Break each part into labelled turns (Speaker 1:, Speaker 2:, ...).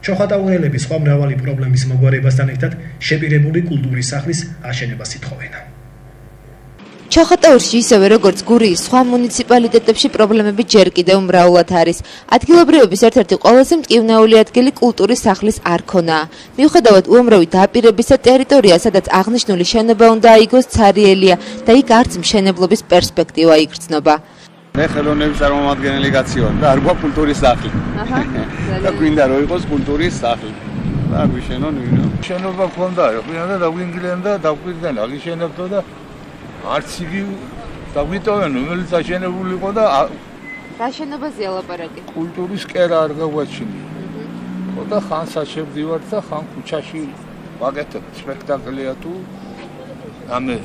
Speaker 1: ჩოხატაურელები სხვა მრავალი პრობლემის მოგვარებასთან ერთად შეპირებული კულტურის სახლის აშენებას ითხოვენ.
Speaker 2: ჩოხატაურში ისევე როგორც გურიის სხვა მუნიციპალიტეტებში პრობლემები ჯერ კიდევ მრავლად არის. ადგილობრივების ერთ-ერთი ყველაზე მტკივნეული ადგილი კულტურის სახლის არქონაა. მიუხედავად უამრავი დაპირებისა, ტერიტორია, სადაც აღნიშნული შენობა უნდა აიგოს ცარიელია და იქ არც მშენებლობის პერსპექტივა იგრძნობა.
Speaker 3: მე ხელოვნების წარმომადგენელი გაციონ და არ გვაქვს კულტურის სახლი. და გვინდა რომ იყოს კულტურის სახლი. და გვიშენონ ვინო.
Speaker 4: შენობა ქონდა, ხინდა დაგვინგლენ და დაგვიდგენ, აღიშენებდო და არც იგი დაგვიტოვენ, რომელიც აშენებული იყო და
Speaker 2: რა შენობაზეა ლაპარაკი?
Speaker 4: კულტურის კერა არ გაგვაჩინია. და ხან საჩებდი ვარ და ხან ქუჩაში ვაკეთებ სპექტაკლია თუ ამე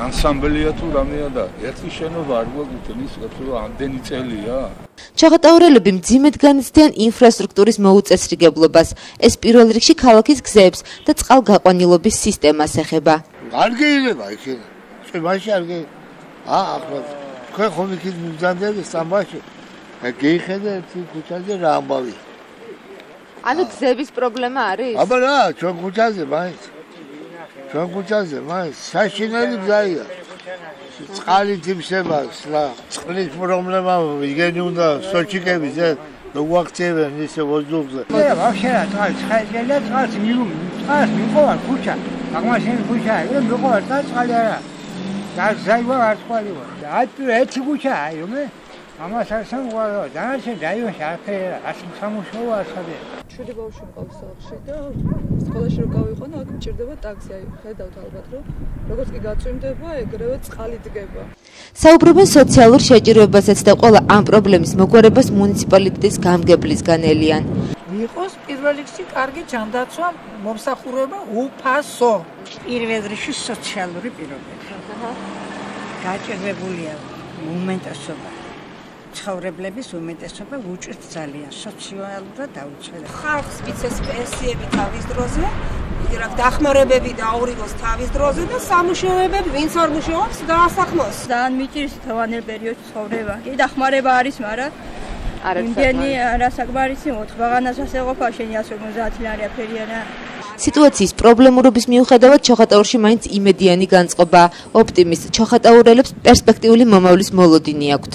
Speaker 4: ანსამბლია თუ რამეა და ერთი შენობა არ გვაგვიჩენ ის რა ამდენი წელია.
Speaker 2: ჩოხატაურელები მძიმედ განიცდიან ინფრასტრუქტურის მოუწესრიგებლობას. ეს პირველ რიგში ქალაქის გზებს და წყალგაყვანილობის სისტემას ეხება.
Speaker 4: კარგი იქნება იქ. მაშინ არგი ახლა თქვენ ხომ იქით მიგზანდები სტამბაში გეიხედა ერთი ქუჩაზე რა ამბავი
Speaker 2: ანუ გზების პრობლემა არის?
Speaker 4: აბა რა ჩვენ ქუჩაზე მაინც საშინელი გზაა წყალით იმსებას რა წყლის პრობლემა იგენი უნდა სოჩიკები ზე მოგვაქცევენ ისე ვოздухზე
Speaker 5: ვაფშე რა წყალს მიყვარ ქუჩა აღმაშენი ქუჩა მიყვარ წყალი არა და ზაივა არ თქვალი ვარ. ერთი ქუჩა აი რომ ამას არსან ვარო. დანარჩენ რაიონში არაფერი ასე სამუშაო არ ხდება.
Speaker 6: შვიდი ბავშვი მყავს სახლში და სკოლაში რო გავიყვანო, აქ მჭირდება ტაქსი. აი ხედავთ ალბათ რომ როგორც კი გაწვიმდება, ეგრევე წყალი დგება.
Speaker 2: საუბრობენ სოციალურ შეჭირებასაც და ყველა ამ პრობლემის მოგვარებას მუნიციპალიტეტის გამგებლისგან ელიან.
Speaker 5: იყოს პირველ რიგში კარგი ჯანდაცვა, მომსახურება უფასო. პირველ რიგში სოციალური პირობები. გაჭირებულია უმეტესობა. ცხოვრებლების უმეტესობა უჭირთ ძალიან სოციალურად დაუცველად.
Speaker 7: ხალხს მიცეს პენსიები თავის დროზე, იგივე დახმარებები დაურიგოს თავის დროზე და სამუშაოებები ვინც არ მუშაობს დაასახმოს.
Speaker 8: ძალიან მიჭირს თვანელ პერიოდში ცხოვრება. კი დახმარება არის, მაგრამ იმდენი არასაკმარისი მოთხრა ბაღანას ასეყოფა შენი 150 ლარი აფერიანა.
Speaker 2: სიტუაციის პრობლემურობის მიუხედავად ჩოხატაურში მაინც იმედიანი განწყობაა. ოპტიმისტ ჩოხატაურელებს პერსპექტიული მომავლის მოლოდინი აქვთ.